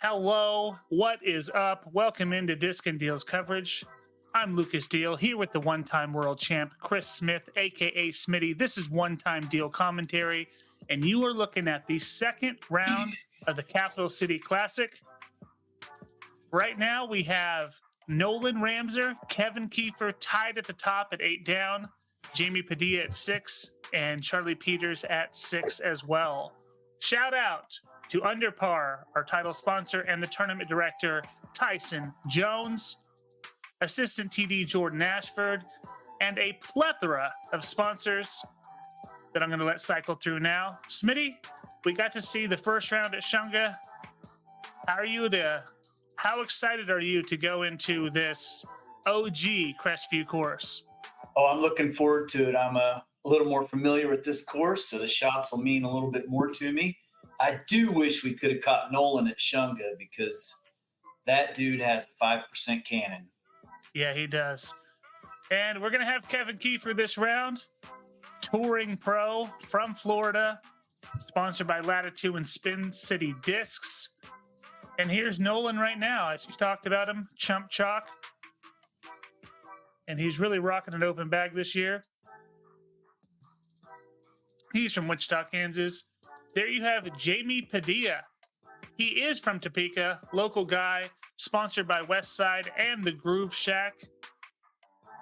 Hello, what is up? Welcome into Discin Deals coverage. I'm Lucas Deal here with the one-time world champ Chris Smith, aka Smitty. This is one-time deal commentary, and you are looking at the second round of the Capital City Classic. Right now, we have Nolan Ramser, Kevin Kiefer tied at the top at 8 down, Jayme Padilla at 6, and Charlie Peters at 6 as well. Shout out to Under Par, our title sponsor, and the tournament director, Tyson Jones, assistant TD Jordan Ashford, and a plethora of sponsors that I'm going to let cycle through now. Smitty, we got to see the first round at Shunga. How excited are you to go into this OG Crestview course? Oh, I'm looking forward to it. I'm a little more familiar with this course, so the shots will mean a little bit more to me. I do wish we could have caught Nolan at Shunga because that dude has a 5% cannon. Yeah, he does. And we're going to have Kevin Kiefer this round, touring pro from Florida, sponsored by Latitude and Spin City Discs. And here's Nolan right now. As you talked about him, Chump Chalk. And he's really rocking an open bag this year. He's from Wichita, Kansas. There you have Jayme Padilla. He is from Topeka, local guy, sponsored by Westside and the Groove Shack.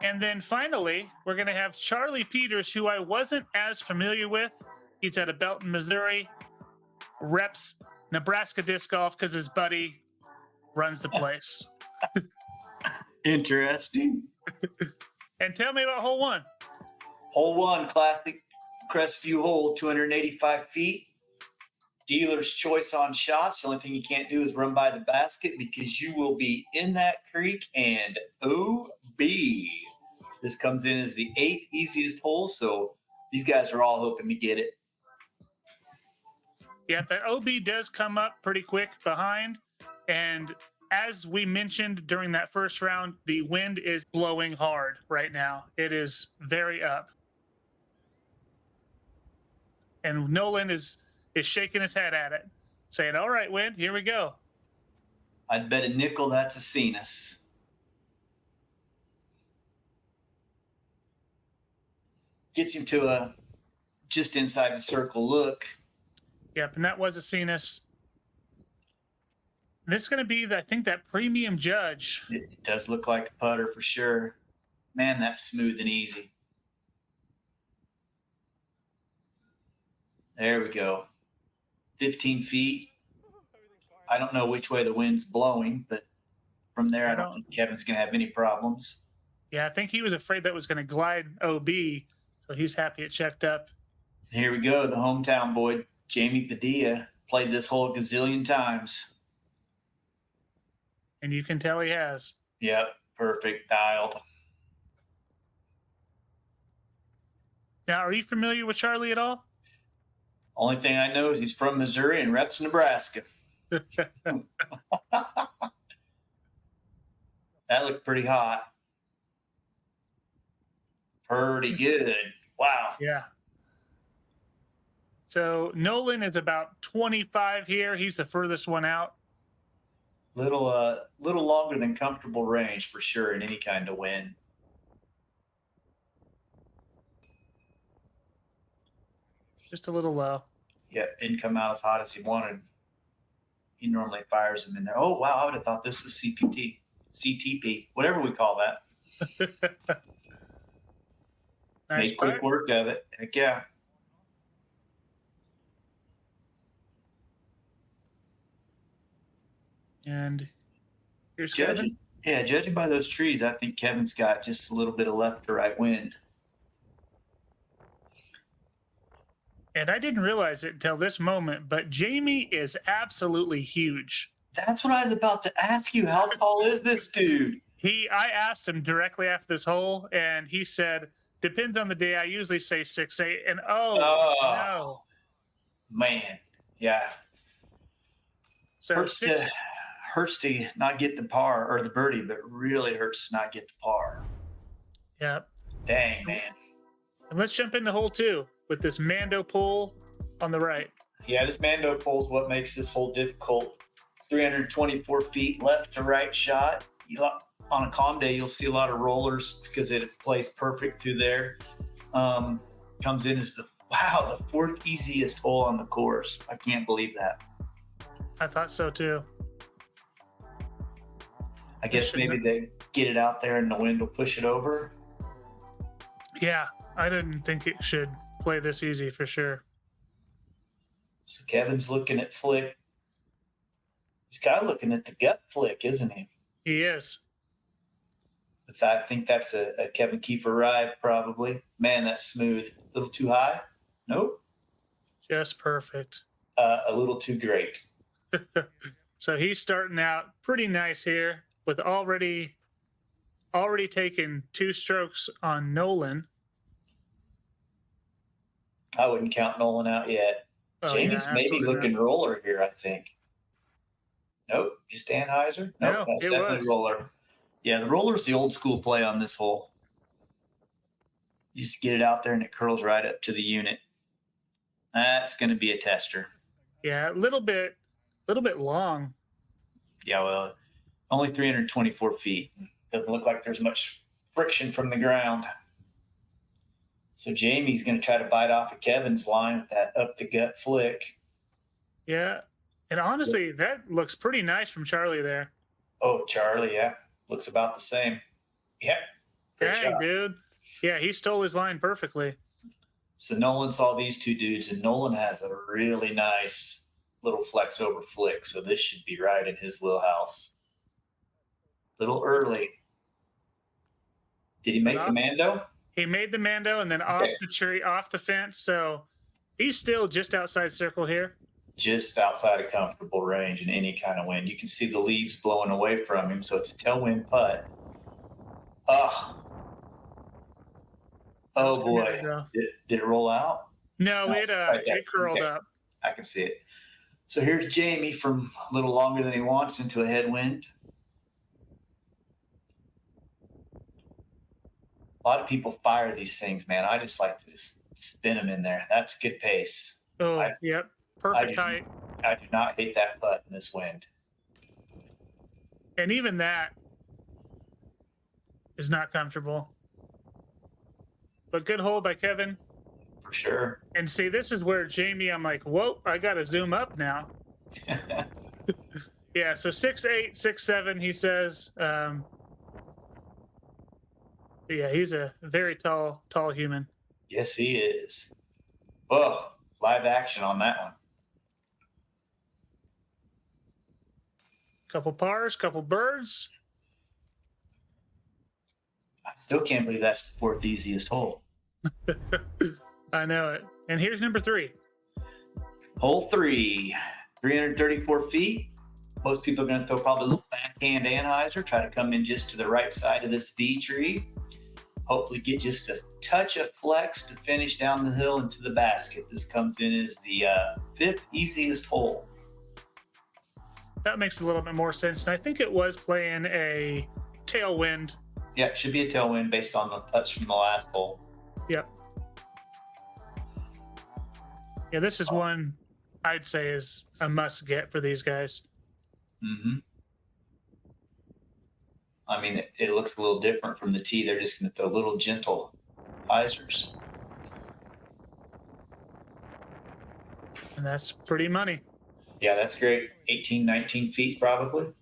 And then finally, we're going to have Charlie Peters, who I wasn't as familiar with. He's out of Belton, Missouri, reps Nebraska Disc Golf because his buddy runs the place. Interesting. And tell me about hole one. Hole one, classic Crestview hole, 285 feet. Dealer's choice on shots. The only thing you can't do is run by the basket because you will be in that creek and OB. This comes in as the 8th easiest hole, so these guys are all hoping to get it. Yeah, that OB does come up pretty quick behind. And as we mentioned during that first round, the wind is blowing hard right now. It is very up. And Nolan is shaking his head at it, saying, all right, wind, here we go. I'd bet a nickel that's a Cenas. Gets him to a just inside the circle look. Yep, and that was a Cenas. This is going to be, I think, that premium judge. It does look like a putter for sure. Man, that's smooth and easy. There we go. 15 feet. I don't know which way the wind's blowing, but from there, I don't think Kevin's going to have any problems. Yeah, I think he was afraid that was going to glide OB, so he's happy it checked up. Here we go. The hometown boy, Jayme Padilla, played this hole a gazillion times. And you can tell he has. Yep, perfect. Dialed. Now, are you familiar with Charlie at all? Only thing I know is he's from Missouri and reps Nebraska. That looked pretty hot. Pretty good. Wow. Yeah. So Nolan is about 25 here. He's the furthest one out. Little longer than comfortable range for sure in any kind of wind. Just a little low. Yep, didn't come out as hot as he wanted. He normally fires them in there. Oh, wow, I would have thought this was CTP, whatever we call that. Nice Make quick work of it. Heck yeah. And here's Kevin. Judging by those trees, I think Kevin's got just a little bit of left to right wind. And I didn't realize it until this moment, but Jayme is absolutely huge. That's what I was about to ask you. How tall is this dude? I asked him directly after this hole, and he said, depends on the day. I usually say 6'8", and no. Man, yeah. So hurts to not get the par or the birdie, but really hurts to not get the par. Yep. Dang, man. And let's jump into hole 2 with this Mando pull on the right. Yeah, this Mando pull is what makes this hole difficult. 324 feet left to right shot. On a calm day, you'll see a lot of rollers because it plays perfect through there. Comes in as the fourth easiest hole on the course. I can't believe that. I thought so too. I guess maybe they get it out there and the wind will push it over. Yeah, I didn't think it should play this easy for sure. So Kevin's looking at flick. He's kind of looking at the gut flick, isn't he? He is. I think that's a Kevin Kiefer ride, probably. Man, that's smooth. A little too high? Nope. Just perfect. A little too great. So he's starting out pretty nice here with already taken 2 strokes on Nolan. I wouldn't count Nolan out yet. Oh, Jayme's maybe looking roller here, I think. Nope, just Anheuser? Nope, that's definitely roller. Yeah, the roller's the old school play on this hole. You just get it out there and it curls right up to the unit. That's going to be a tester. Yeah, a little bit long. Yeah, well, only 324 feet. Doesn't look like there's much friction from the ground. So Jayme's going to try to bite off of Kevin's line with that up the gut flick. Yeah, and honestly, that looks pretty nice from Charlie there. Oh, Charlie, yeah. Looks about the same. Yep. Dang, dude. Yeah, he stole his line perfectly. So Nolan saw these two dudes, and Nolan has a really nice little flex over flick. So this should be right in his wheelhouse. Little early. Did he make the Mando? He made the Mando and then off the tree, off the fence. So he's still just outside circle here. Just outside of comfortable range in any kind of wind. You can see the leaves blowing away from him. So it's a tailwind putt. Oh boy. Did it roll out? No, it curled up. I can see it. So here's Jayme from a little longer than he wants into a headwind. A lot of people fire these things, man. I just like to just spin them in there. That's good pace. Oh, yep. Perfect height. I do not hate that putt in this wind. And even that is not comfortable. But good hole by Kevin. For sure. And see, this is where Jayme, I'm like, whoa, I got to zoom up now. Yeah, so 6'8", 6'7", he says. Yeah, he's a very tall human. Yes, he is. Oh, live action on that one. Couple pars, couple birds. I still can't believe that's the fourth easiest hole. I know it. And here's number 3. Hole 3, 334 feet. Most people are going to throw probably a little backhand Anheuser, try to come in just to the right side of this V tree. Hopefully get just a touch of flex to finish down the hill into the basket. This comes in as the 5th easiest hole. That makes a little bit more sense. And I think it was playing a tailwind. Yeah, it should be a tailwind based on the putts from the last hole. Yep. Yeah, this is one I'd say is a must get for these guys. Mm-hmm. I mean, it looks a little different from the tee. They're just going to throw little gentle hyzers. And that's pretty money. Yeah, that's great. 18, 19 feet probably.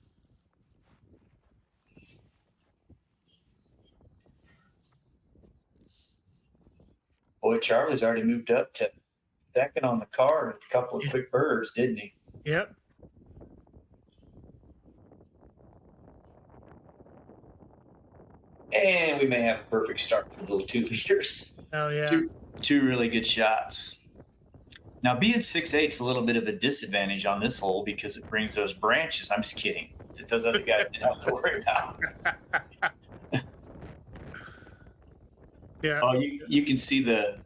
Boy, Charlie's already moved up to second on the card with a couple of quick birds, didn't he? Yep. And we may have a perfect start for the little 2 leaders. Oh, yeah. Two really good shots. Now, being 6'8" is a little bit of a disadvantage on this hole because it brings those branches. I'm just kidding. That those other guys didn't have to worry about. Yeah. Oh, you can see the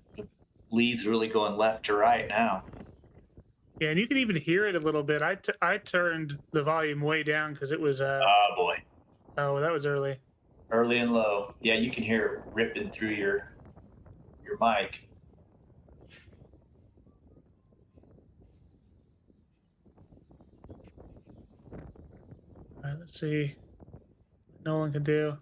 leaves really going left to right now. Yeah, and you can even hear it a little bit. I turned the volume way down because it was oh boy. Oh, that was early. Early and low. Yeah, you can hear it ripping through your mic. Let's see. Nolan can do.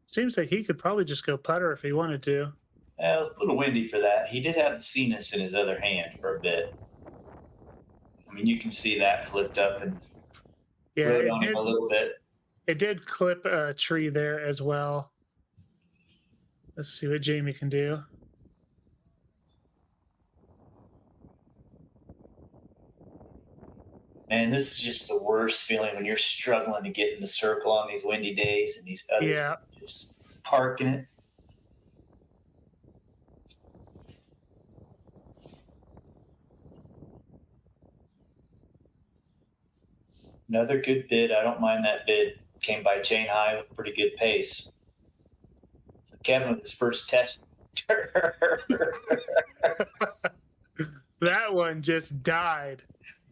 Seems like he could probably just go putter if he wanted to. A little windy for that. He did have the Cenis in his other hand for a bit. I mean, you can see that flipped up and rode on him a little bit. It did clip a tree there as well. Let's see what Jayme can do. Man, this is just the worst feeling when you're struggling to get in the circle on these windy days and these others just parking it. Another good bid. I don't mind that bid. Came by chain high with pretty good pace. So Kevin with his first test. That one just died.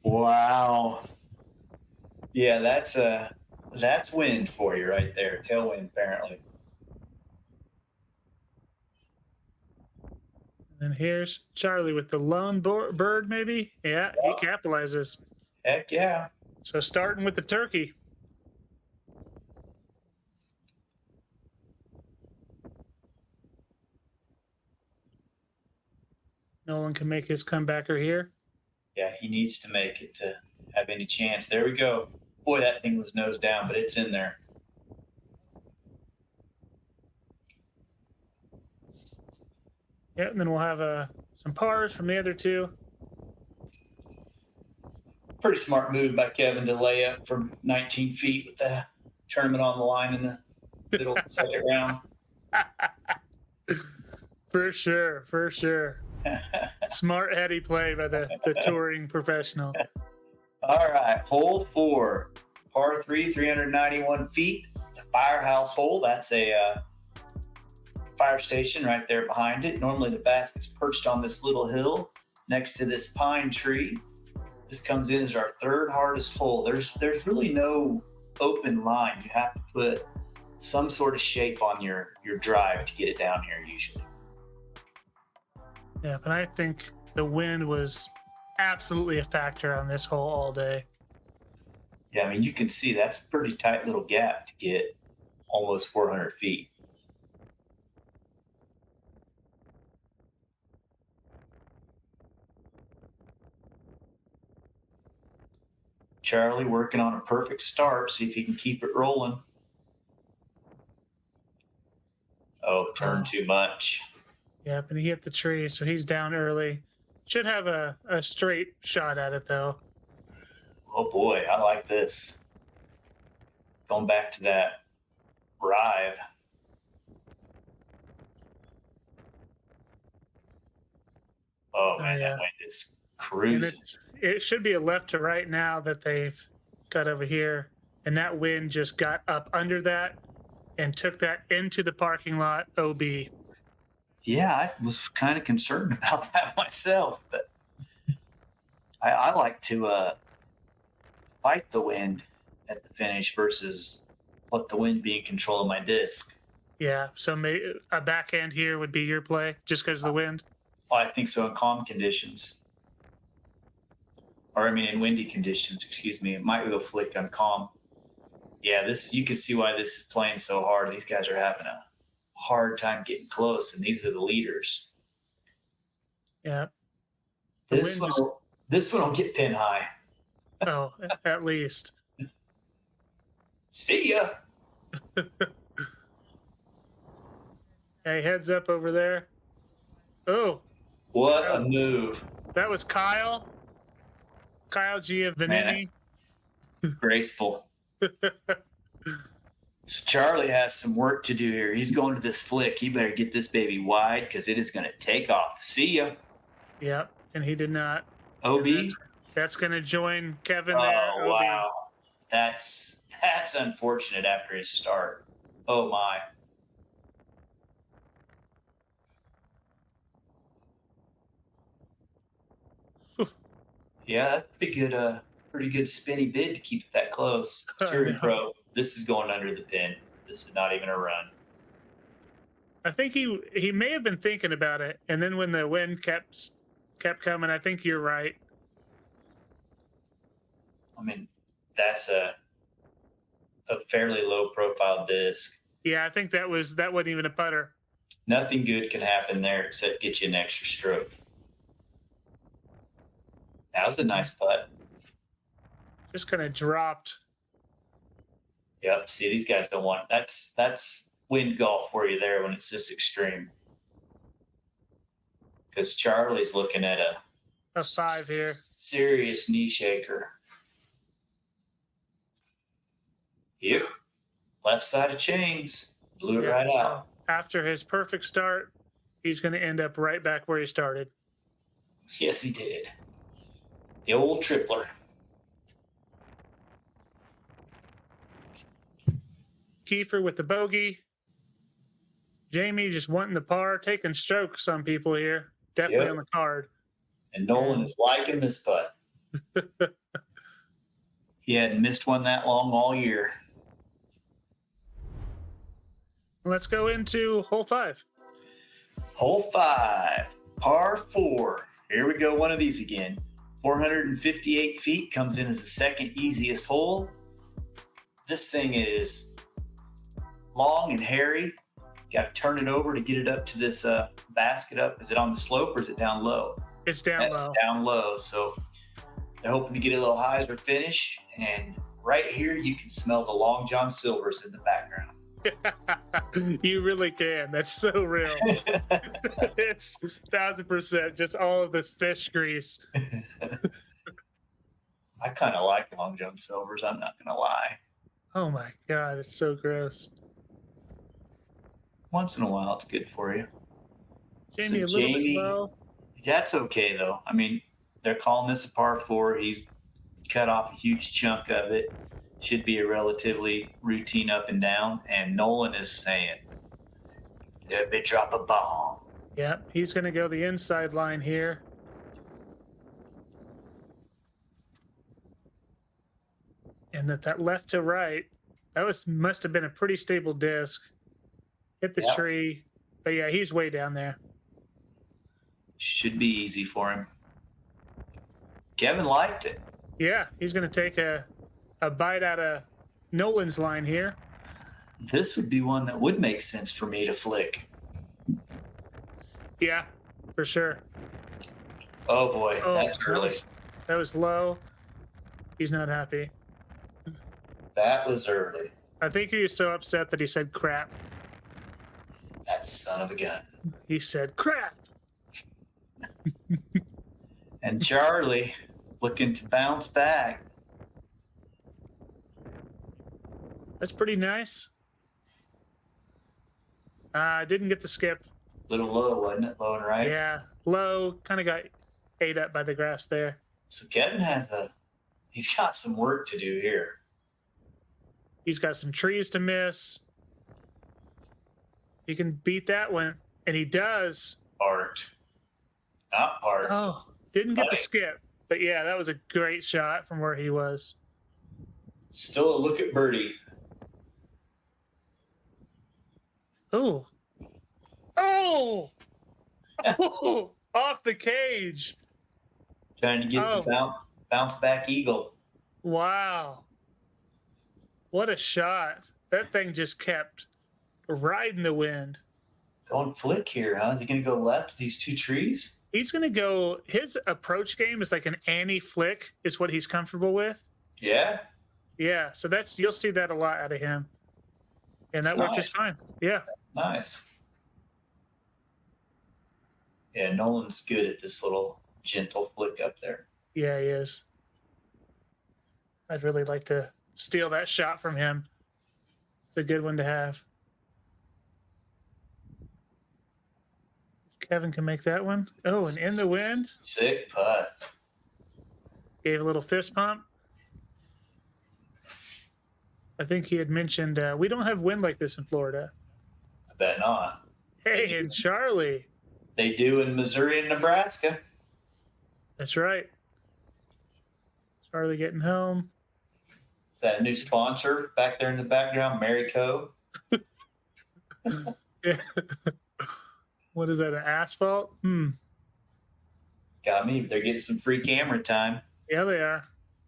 Wow. Yeah, that's wind for you right there. Tailwind, apparently. And here's Charlie with the lone bird, maybe? Yeah, he capitalizes. Heck yeah. So starting with the turkey. Nolan can make his comebacker here. Yeah, he needs to make it to have any chance. There we go. Boy, that thing was nose down, but it's in there. Yeah, and then we'll have some pars from the other two. Pretty smart move by Kevin to lay up from 19 feet with the tournament on the line in the middle of the second round. For sure. Smart, heady play by the touring professional. All right, hole 4, par 3, 391 feet. The firehouse hole. That's a fire station right there behind it. Normally the basket's perched on this little hill next to this pine tree. This comes in as our third hardest hole. There's really no open line. You have to put some sort of shape on your drive to get it down here usually. Yeah, but I think the wind was absolutely a factor on this hole all day. Yeah, I mean, you can see that's a pretty tight little gap to get almost 400 feet. Charlie working on a perfect start. See if he can keep it rolling. Oh, turned too much. Yeah, but he hit the tree, so he's down early. Should have a straight shot at it, though. Oh, boy, I like this. Going back to that drive. Oh, man, that wind is cruising. It should be a left to right now that they've got over here. And that wind just got up under that and took that into the parking lot OB. Yeah, I was kind of concerned about that myself, but I like to fight the wind at the finish versus let the wind be in control of my disc. Yeah, so maybe a backhand here would be your play just because of the wind? Oh, I think so in calm conditions. Or, I mean, in windy conditions, excuse me. It might go flick on calm. Yeah, you can see why this is playing so hard. These guys are having a hard time getting close, and these are the leaders. Yeah. This one will get pin high. Oh, at least. See ya. Hey, heads up over there. Oh. What a move. That was Kyle. Kyle Giovannini. Graceful. So Charlie has some work to do here. He's going to this flick. He better get this baby wide because it is going to take off. See ya. Yep, and he did not. OB? That's going to join Kevin there. Oh, wow. That's unfortunate after his start. Oh, my. Yeah, that's pretty good spinny bid to keep it that close. Touring Pro, this is going under the pin. This is not even a run. I think he may have been thinking about it, and then when the wind kept coming, I think you're right. I mean, that's a a fairly low profile disc. Yeah, I think that wasn't even a putter. Nothing good can happen there except get you an extra stroke. That was a nice putt. Just kind of dropped. Yep. See, these guys don't want that's wind golf for you there when it's this extreme. Because Charlie's looking at a 5 here. Serious knee shaker. Yep. Left side of chains. Blew it right out. After his perfect start, he's going to end up right back where he started. Yes, he did. The old tripler. Kiefer with the bogey. Jayme just wanting the par, taking strokes. Some people here definitely on the card. And Nolan is liking this putt. He hadn't missed one that long all year. Let's go into hole 5. Hole 5, par 4. Here we go, one of these again. 458 feet, comes in as the second easiest hole. This thing is long and hairy. Got to turn it over to get it up to this basket up. Is it on the slope or is it down low? It's down low. Down low. So they're hoping to get a little hyzer finish. And right here, you can smell the Long John Silvers in the background. You really can. That's so real. It's 1,000% just all of the fish grease. I kind of like Long John Silvers. I'm not going to lie. Oh my God, it's so gross. Once in a while, it's good for you. Jayme, a little bit low. That's okay, though. I mean, they're calling this a par 4. He's cut off a huge chunk of it. Should be a relatively routine up and down. And Nolan is saying, let me drop a bomb. Yeah, he's going to go the inside line here. And that left to right, must have been a pretty stable disc. Hit the tree. But yeah, he's way down there. Should be easy for him. Kevin liked it. Yeah, he's going to take a bite out of Nolan's line here. This would be one that would make sense for me to flick. Yeah, for sure. Oh boy, that's early. That was low. He's not happy. That was early. I think he was so upset that he said crap. That son of a gun. He said crap. And Charlie looking to bounce back. That's pretty nice. Didn't get the skip. Little low, wasn't it? Low and right? Yeah, low. Kind of got ate up by the grass there. So Kevin he's got some work to do here. He's got some trees to miss. He can beat that one, and he does. Art. Not art. Oh, didn't get the skip. But yeah, that was a great shot from where he was. Still a look at birdie. Oh. Oh! Oh! Off the cage. Trying to get the bounce back eagle. Wow. What a shot. That thing just kept riding the wind. Going flick here, huh? Is he going to go left to these two trees? He's going to go, his approach game is like an anti-flick is what he's comfortable with. Yeah. Yeah, so you'll see that a lot out of him. And that worked just fine. Yeah. Nice. Yeah, Nolan's good at this little gentle flick up there. Yeah, he is. I'd really like to steal that shot from him. It's a good one to have. Kevin can make that one. Oh, and in the wind. Sick putt. Gave a little fist pump. I think he had mentioned we don't have wind like this in Florida. I bet not. Hey, and Charlie. They do in Missouri and Nebraska. That's right. Charlie getting home. Is that a new sponsor back there in the background? Mary Co. Yeah. What is that, an asphalt? Got me. They're getting some free camera time. Yeah, they are.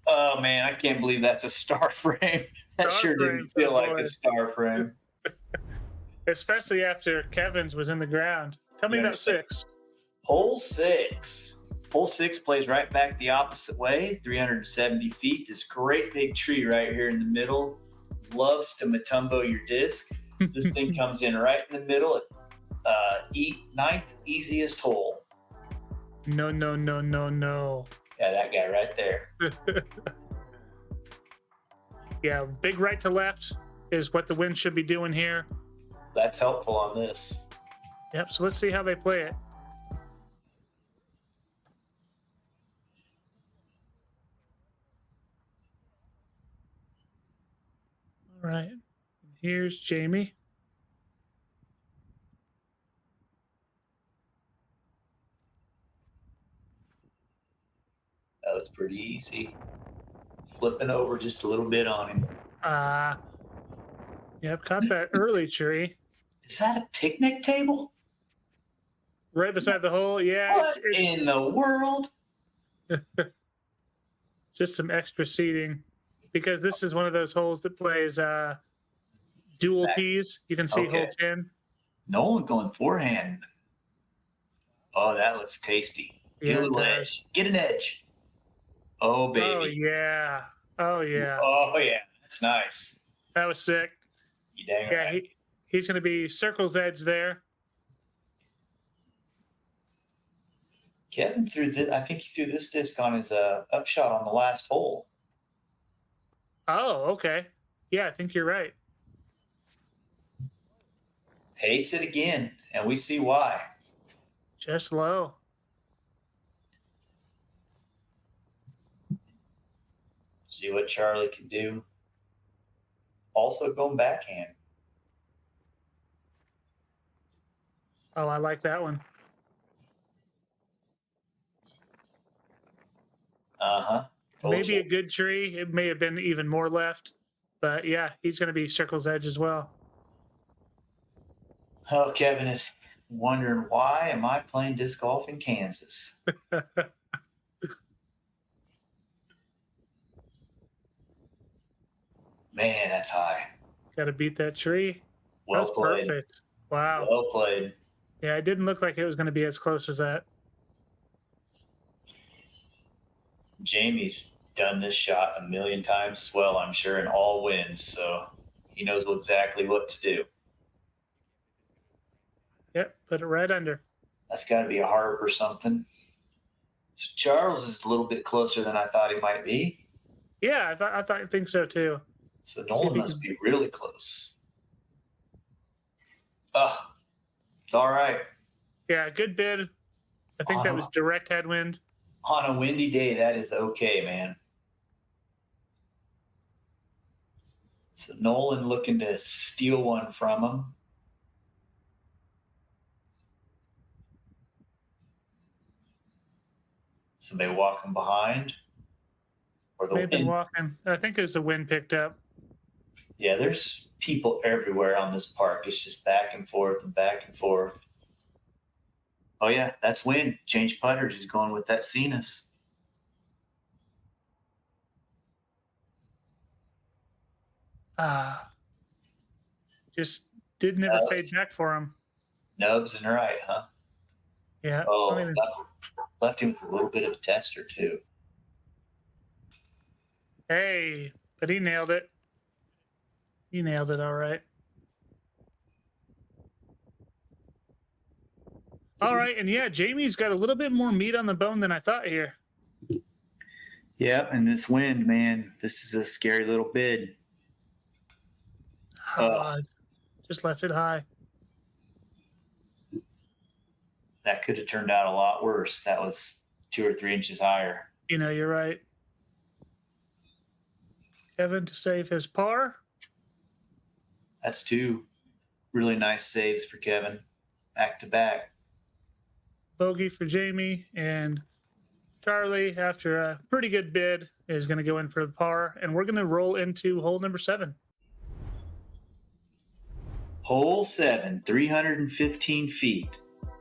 Oh, man, I can't believe that's a star frame. That Star sure frame didn't for the feel like a boys. star frame. Especially after Kevin's was in the ground. Tell me You about understand? 6. Hole 6. Hole 6 plays right back the opposite way, 370 feet. This great big tree right here in the middle loves to matumbo your disc. This thing comes in right in the middle at 9th easiest hole. No. Yeah, that guy right there. Yeah, big right to left is what the wind should be doing here. That's helpful on this. Yep, so let's see how they play it. All right, here's Jayme. That was pretty easy. Flipping over just a little bit on him. Yep, caught that early tree. Is that a picnic table? Right beside the hole. Yeah, What in the world? just some extra seating because this is one of those holes that plays dual tees. You can see hole 10. Nolan going forehand. Oh, that looks tasty. Get a little edge. Get an edge. Oh, baby. Oh, yeah. Oh, yeah. Oh, yeah. That's nice. That was sick. You dang Yeah, right. he's going to be circle's edge there. Kevin threw this. I think he threw this disc on his upshot on the last hole. Oh, okay. Yeah, I think you're right. Hates it again, and we see why. Just low. See what Charlie can do. Also going backhand. Oh, I like that one. Uh-huh. Maybe a good tree. It may have been even more left. But yeah, he's going to be circle's edge as well. Oh, Kevin is wondering, why am I playing disc golf in Kansas? Man, that's high. Got to beat that tree. Well That's played. perfect. Wow. Well played. Yeah, it didn't look like it was going to be as close as that. Jamie's done this shot a million times as well, I'm sure, in all wins. So he knows exactly what to do. Yep, put it right under. That's got to be a harp or something. So Charles is a little bit closer than I thought he might be. Yeah, I think so too. So Nolan must be really close. Oh, it's all right. Yeah, good bid. I think that was direct headwind. On a windy day, that is okay, man. So Nolan looking to steal one from him. Somebody walking behind. Or the They've been wind. walking. I think it was the wind picked up. Yeah, there's people everywhere on this park. It's just back and forth and back and forth. Oh, yeah, that's wind. Change putters. He's going with that Cenas. Just didn't ever fade back for him. Nubs and right, huh? Yeah. Oh, left him with a little bit of a tester, too. Hey, but he nailed it. He nailed it all right. All right, and yeah, Jamie's got a little bit more meat on the bone than I thought here. Yeah, and this wind, man, this is a scary little bid. Just left it high. That could have turned out a lot worse if that was 2 or 3 inches higher. You know, you're right. Kevin to save his par. That's 2 really nice saves for Kevin, back to back. Bogey for Jayme, and Charlie, after a pretty good bid, is going to go in for the par, and we're going to roll into hole number 7. Hole 7, 315 feet.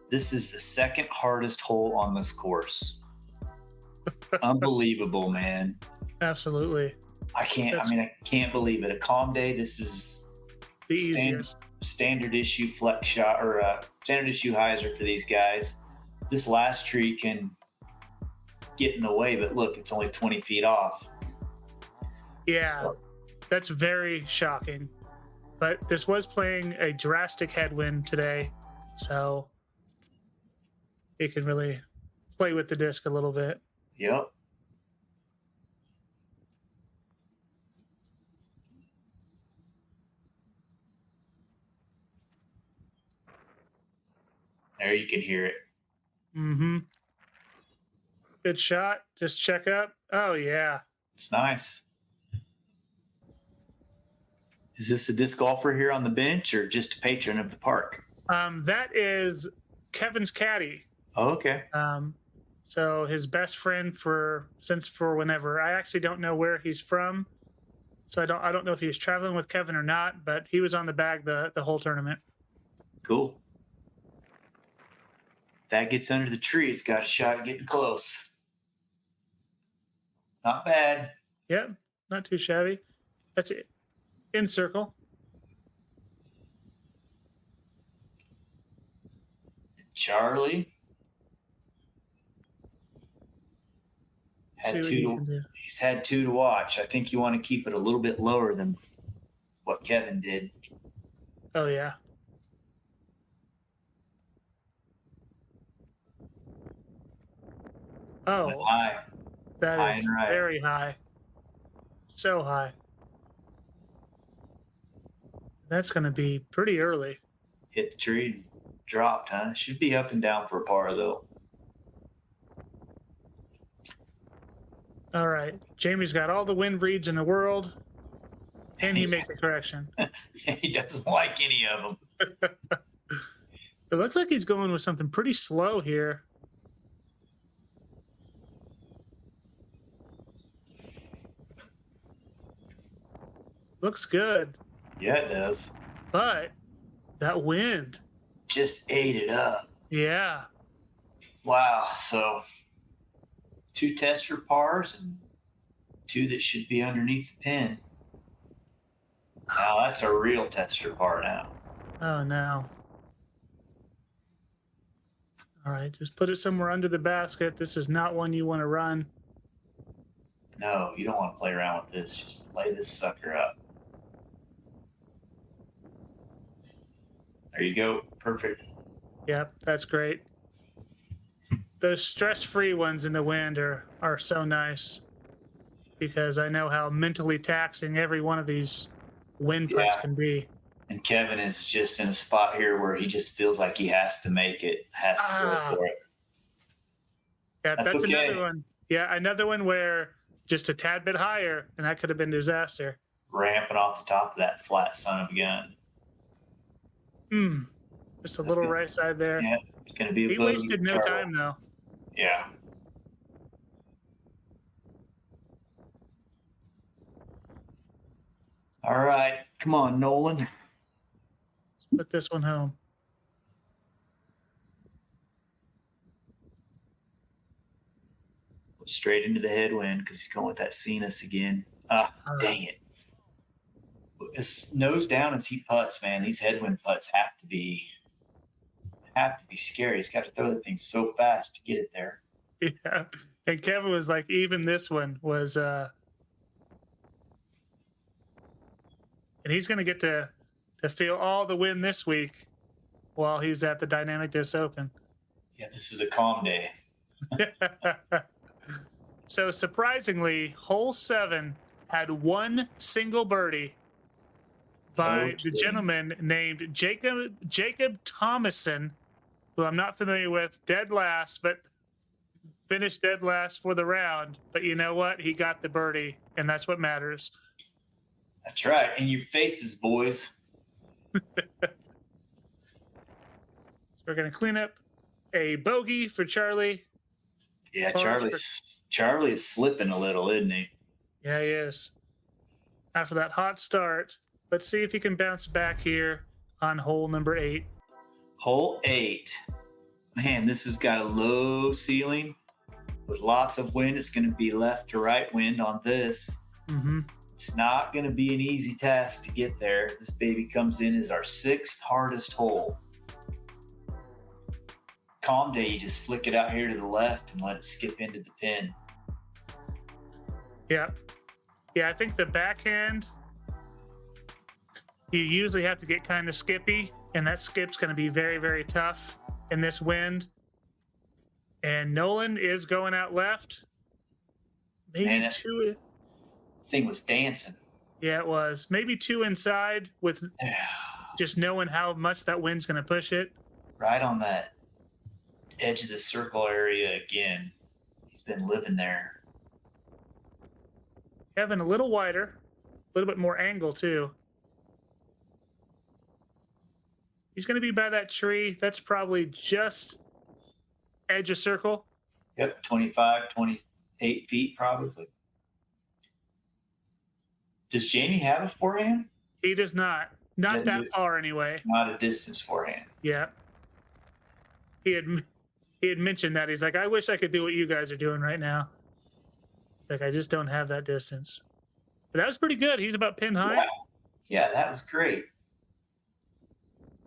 This is the second hardest hole on this course. Unbelievable, man. Absolutely. I can't believe it. A calm day. This is the easiest. Standard issue flex shot or standard issue hyzer for these guys. This last tree can get in the way, but look, it's only 20 feet off. Yeah, So, that's very shocking. But this was playing a drastic headwind today, so you can really play with the disc a little bit. yep. There you can hear it. Mm-hmm. Good shot. Just check up. Oh, yeah. It's nice. Is this a disc golfer here on the bench or just a patron of the park? That is Kevin's caddy. Oh, okay. So his best friend for whenever. I actually don't know where he's from, so I don't know if he's traveling with Kevin or not. But he was on the bag the whole tournament. Cool. If that gets under the tree, it's got a shot at getting close. Not bad. Yep, not too shabby. That's it. In circle. Charlie See had what you two. can do. He's had two to watch. I think you want to keep it a little bit lower than what Kevin did. Oh yeah. Oh, That's high. that high is and right. very high. So high. That's going to be pretty early. Hit the tree and dropped, huh? Should be up and down for a par though. All right. Jamie's got all the wind reads in the world, and he made the correction. He doesn't like any of them. It looks like he's going with something pretty slow here. Looks good, Yeah, it does. but that wind. Just ate it up. Yeah. Wow. So 2 tester pars and 2 that should be underneath the pin. Now that's a real tester par now. Oh, no. All right. Just put it somewhere under the basket. This is not one you want to run. No, you don't want to play around with this. Just lay this sucker up. There you go. Perfect. Yep. That's great. Those stress-free ones in the wind are so nice because I know how mentally taxing every one of these wind putts Yeah. can be. And Kevin is just in a spot here where he just feels like he has to make it, has to go for it. Yeah, That's that's okay. another one. Yeah, another one where just a tad bit higher, and that could have been disaster. Ramping off the top of that flat son of a gun. Just a That's little good. right side there. Yeah, it's going to be a He bogey wasted for no Charlie. time, though. Yeah. All right. Come on, Nolan. Let's put this one home. Straight into the headwind because he's going with that Cenas again. Dang it. As nose down as he putts, man, these headwind putts have to be scary. He's got to throw the thing so fast to get it there. Yeah. And Kevin was like, even this one was and he's gonna get to feel all the wind this week while he's at the Dynamic Disc Open. Yeah, this is a calm day. So surprisingly, hole 7 had one single birdie by the gentleman named Jacob Thomason, who I'm not familiar with, dead last, but finished dead last for the round. But you know what? He got the birdie, and that's what matters. That's right. In your faces, boys. So we're going to clean up a bogey for Charlie. Yeah, Charlie is slipping a little, isn't he? Yeah, he is. After that hot start, let's see if he can bounce back here on hole number 8. Hole 8. Man, this has got a low ceiling with lots of wind. It's going to be left to right wind on this. Mm-hmm. It's not going to be an easy task to get there. This baby comes in as our 6th hardest hole. Calm day, you just flick it out here to the left and let it skip into the pin. Yeah. Yeah, I think the backhand, you usually have to get kind of skippy, and that skip's going to be very, very tough in this wind. And Nolan is going out left. Maybe Man, that two. thing was dancing. Yeah, it was. Maybe 2 inside with just knowing how much that wind's going to push it. Right on that edge of the circle area again. He's been living there. Kevin, a little wider, a little bit more angle too. He's going to be by that tree. That's probably just edge of circle. Yep, 25, 28 feet probably. Does Jayme have a forehand? He does not. Not that far anyway. Not a distance forehand. Yeah. He had mentioned that. He's like, I wish I could do what you guys are doing right now. It's like, I just don't have that distance. But that was pretty good. He's about pin high. Yeah, that was great.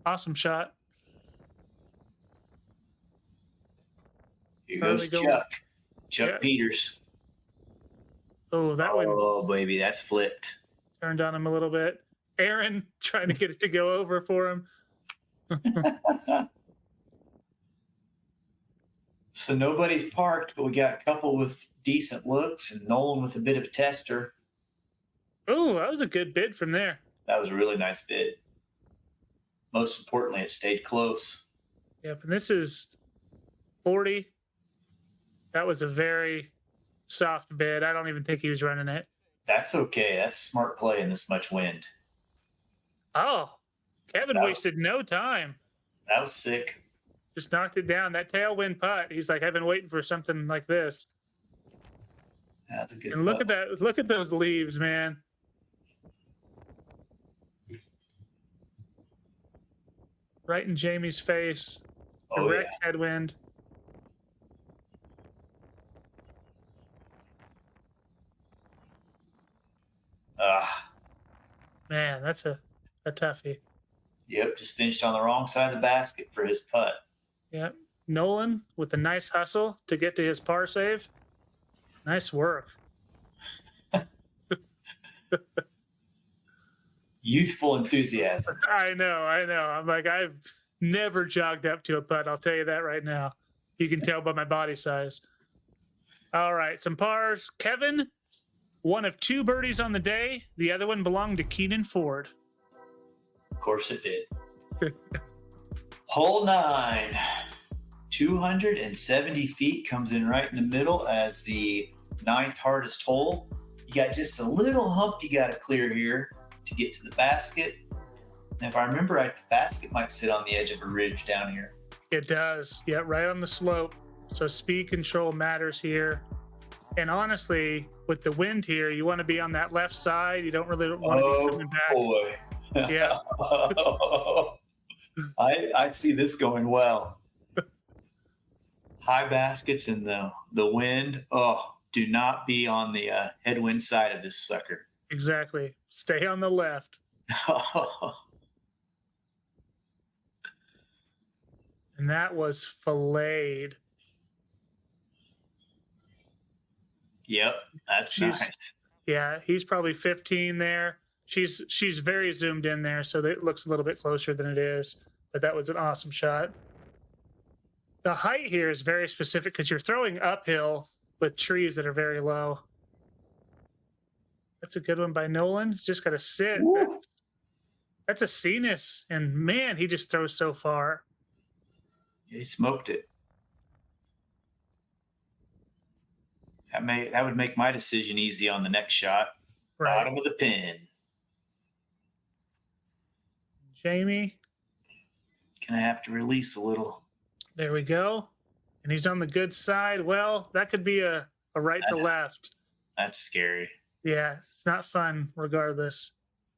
Awesome shot. Here goes Chuck. Chuck Peters. Oh, that one. Oh, baby, that's flipped. Turned on him a little bit. Aaron trying to get it to go over for him. So nobody's parked, but we got a couple with decent looks and Nolan with a bit of a tester. Oh, that was a good bid from there. That was a really nice bid. Most importantly, it stayed close. Yep, and this is 40. That was a very soft bid. I don't even think he was running it. That's okay. That's smart play in this much wind. Oh, Kevin wasted no time. That was sick. Just knocked it down. That tailwind putt. He's like, I've been waiting for something like this. That's a good And look at that. Look at those leaves, man. Right in Jayme's face. Direct headwind. Man, that's a toughie. Yep, just finished on the wrong side of the basket for his putt. Yep. Nolan with a nice hustle to get to his par save. Nice work. Youthful enthusiasm. I know. I'm like, I've never jogged up to a putt. I'll tell you that right now. You can tell by my body size. All right, some pars. Kevin, one of 2 birdies on the day. The other one belonged to Keenan Ford. Of course it did. Hole 9, 270 feet, comes in right in the middle as the 9th hardest hole. You got just a little hump you got to clear here to get to the basket. And if I remember right, the basket might sit on the edge of a ridge down here. It does. Yeah, right on the slope. So speed control matters here. And honestly, with the wind here, you want to be on that left side. You don't really want to be coming back. Boy. Yeah. I see this going well. High baskets in the wind. Oh, do not be on the headwind side of this sucker. Exactly. Stay on the left. And that was filleted. Yep, that's nice. Yeah, he's probably 15 there. She's very zoomed in there, so it looks a little bit closer than it is. But that was an awesome shot. The height here is very specific because you're throwing uphill with trees that are very low. That's a good one by Nolan. He's just got to sit. That's a Cenis. And man, he just throws so far. He smoked it. That would make my decision easy on the next shot. Right. Bottom of the pin. Jayme. Gonna have to release a little. There we go. And he's on the good side. Well, that could be a right to left. That's scary. Yeah, it's not fun regardless.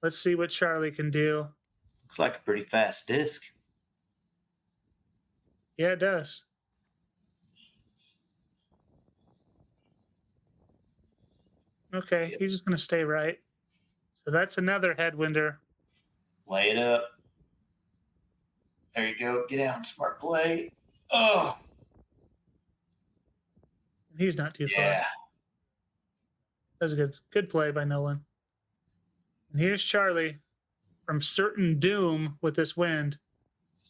Let's see what Charlie can do. Looks like a pretty fast disc. Yeah, it does. Okay, he's just going to stay right. So that's another headwinder. Lay it up. There you go. Get down. Smart play. Oh, He's not too far. yeah. That's a good play by Nolan. And here's Charlie from certain doom with this wind.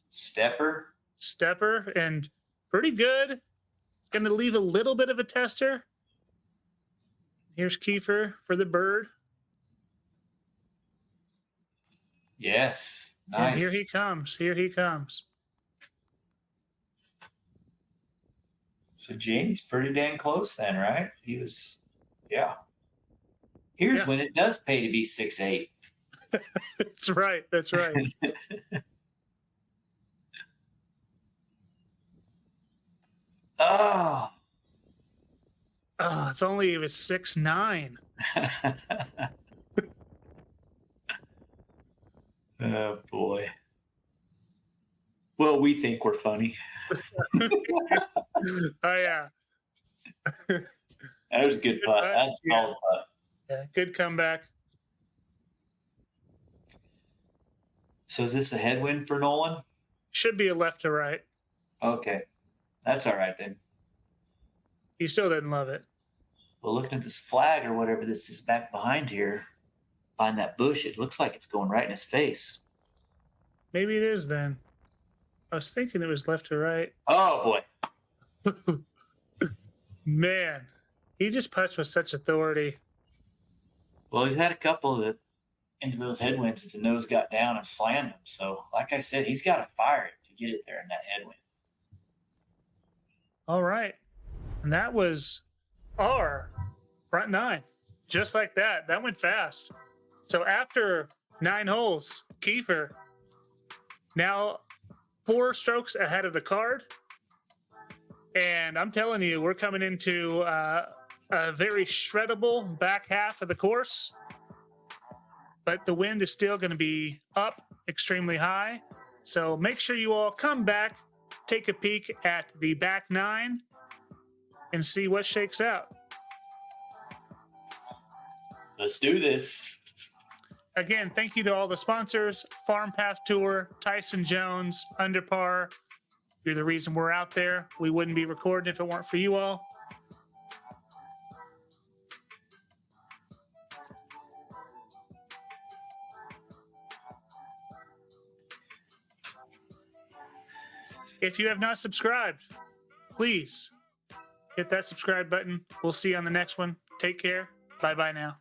Stepper. And pretty good. It's going to leave a little bit of a tester. Here's Kiefer for the bird. Yes. Nice. And here he comes. So Jayme's pretty dang close then, right? He was, yeah. Here's when it does pay to be 6'8". That's right. Oh. If only it was 6'9". Oh, boy. Well, we think we're funny. Oh, yeah. That was a good putt. That's a solid putt. Yeah, good comeback. So is this a headwind for Nolan? Should be a left to right. Okay. That's all right then. He still doesn't love it. Well, looking at this flag or whatever this is back behind here, behind that bush, it looks like it's going right in his face. Maybe it is then. I was thinking it was left to right. Oh, boy. Man, he just putts with such authority. Well, he's had a couple that into those headwinds that the nose got down and slammed him. So, like I said, he's got to fire it to get it there in that headwind. All right. And that was our front nine. Just like that. That went fast. So after 9 holes, Kiefer now 4 strokes ahead of the card. And I'm telling you, we're coming into a very shreddable back half of the course. But the wind is still going to be up extremely high. So make sure you all come back, take a peek at the back 9, and see what shakes out. Let's do this. Again, thank you to all the sponsors, Farm Path Tour, Tyson Jones, Underpar. You're the reason we're out there. We wouldn't be recording if it weren't for you all. If you have not subscribed, please hit that subscribe button. We'll see you on the next one. Take care. Bye-bye now.